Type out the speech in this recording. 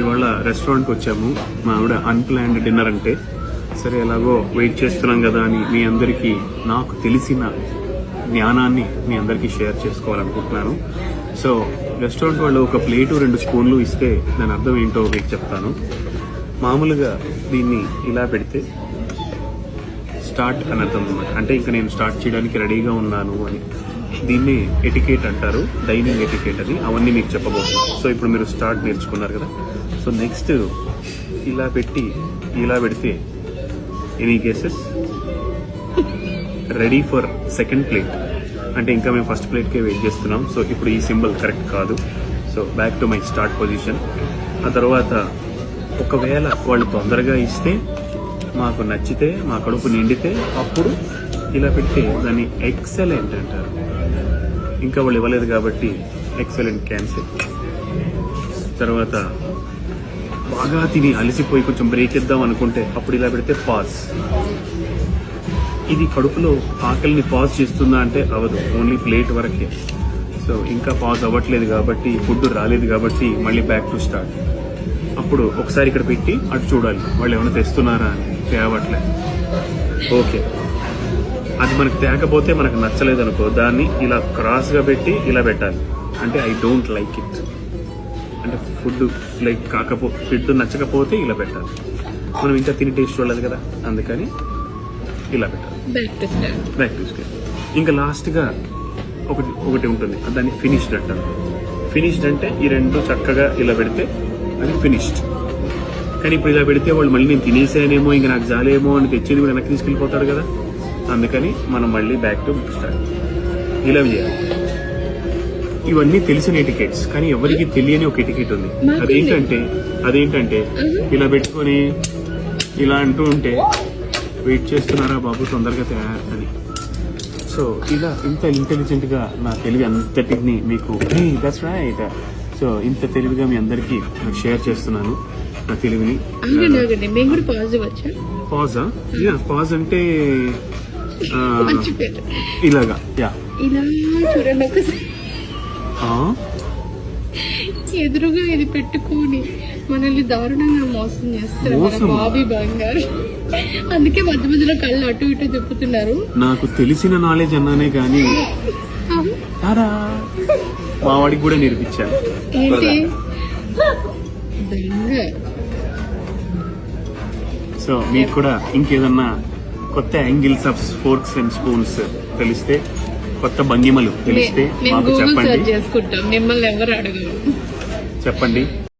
ఇవాళ రెస్టారెంట్కి వచ్చాము. మా ఆవిడ అన్ప్లాన్డ్ డిన్నర్ అంటే సరే ఎలాగో వెయిట్ చేస్తున్నాం కదా అని మీ అందరికీ నాకు తెలిసిన జ్ఞానాన్ని మీ అందరికీ షేర్ చేసుకోవాలనుకుంటున్నాను. సో రెస్టారెంట్ వాళ్ళు ఒక ప్లేటు 2 స్పూన్లు ఇస్తే దాని అర్థం ఏంటో మీకు చెప్తాను. మామూలుగా దీన్ని ఇలా పెడితే స్టార్ట్ అని అర్థం అన్నమాట. అంటే ఇంకా నేను స్టార్ట్ చేయడానికి రెడీగా ఉన్నాను అని. దీన్ని ఎటికేట్ అంటారు, డైనింగ్ ఎటికేట్ అని. అవన్నీ మీకు చెప్పబోతున్నాను. సో ఇప్పుడు మీరు స్టార్ట్ నేర్చుకున్నారు కదా. సో నెక్స్ట్ ఇలా పెట్టి ఇలా పెడితే any cases ready for second plate. అంటే ఇంకా మేము ఫస్ట్ ప్లేట్కే వెయిట్ చేస్తున్నాం. సో ఇప్పుడు ఈ సింబల్ కరెక్ట్ కాదు. So back to my start position. ఆ తర్వాత ఒకవేళ వాళ్ళు తొందరగా ఇస్తే, మాకు నచ్చితే, మా కడుపు నిండితే అప్పుడు ఇలా పెడితే దాన్ని ఎక్సలెంట్ అంటారు. ఇంకా వాళ్ళు ఇవ్వలేదు కాబట్టి ఎక్సలెంట్ క్యాన్సిల్. తర్వాత బాగా తిని అలసిపోయి కొంచెం బ్రేక్ ఇద్దాం అనుకుంటే అప్పుడు ఇలా పెడితే పాజ్. ఇది కడుపులో ఆకలిని పాజ్ చేస్తుందా అంటే అవ్వదు, ఓన్లీ ప్లేట్ వరకే. సో ఇంకా పాజ్ అవ్వట్లేదు కాబట్టి, ఫుడ్ రాలేదు కాబట్టి మళ్ళీ బ్యాక్ టు స్టార్ట్. అప్పుడు ఒకసారి ఇక్కడ పెట్టి అటు చూడాలి వాళ్ళు ఏమైనా తెస్తున్నారా అని. తేవట్లేదు, ఓకే. అది మనకు తేకపోతే మనకు నచ్చలేదు అనుకో, దాన్ని ఇలా క్రాస్గా పెట్టి ఇలా పెట్టాలి. అంటే ఐ డోంట్ లైక్ ఇట్ అంటే ఫుడ్ లైక్ ఫుడ్ నచ్చకపోతే ఇలా పెట్టాలి. మనం ఇంకా తిని టేస్ట్ చూడలేదు కదా, అందుకని ఇలా పెట్టాలి. Back to start. ఇంకా లాస్ట్గా ఒకటి ఉంటుంది, దాన్ని ఫినిష్డ్ అంటారు. ఫినిష్డ్ అంటే ఈ 2 చక్కగా ఇలా పెడితే అది ఫినిష్డ్. కానీ ఇప్పుడు ఇలా పెడితే వాళ్ళు మళ్ళీ నేను తినేసానేమో, ఇంకా నాకు జాలేమో అని తెచ్చేది కూడా వెనక్కి తీసుకెళ్ళిపోతారు కదా. అందుకని మనం మళ్ళీ బ్యాక్ టు స్టార్ట్ ఇలా చేయాలి. ఇవన్నీ తెలిసిన ఎటికెట్స్, కానీ ఎవరికి తెలియని ఒక ఎటికెట్ ఉంది. అదేంటంటే ఇలా పెట్టుకొని ఇలా అంటూ ఉంటే వెయిట్ చేస్తున్నారా బాబు తొందరగా అని. సో ఇలా ఇంత ఇంటెలిజెంట్ గా నా తెలివి అంతటిని మీకు దట్స్ రైట్. సో ఇంత తెలివిగా మీ అందరికి షేర్ చేస్తున్నాను నా తెలివిని. పాజ్ అంటే ఇలాగా ఎదురుగా ఇది పెట్టుకొని మనల్ని దారుణంగా మోసం చేస్తారు బాబీ బంగారు. అందుకే మధ్య మధ్యలో కళ్ళు అటు ఇటు తిప్పుతున్నారు. నాకు తెలిసిన నాలెడ్జ్ అన్నానే కానీ మా వాడికి కూడా నేర్పించాను. ఏంటి సో మీకు కూడా ఇంకేదన్నా కొత్త angles of forks and spoons తెలిస్తే, కొత్త భంగిమలు తెలిస్తే మాకు చెప్పండి. చేసుకుంటాం, మిమ్మల్ని ఎవరు అడగరు. చెప్పండి.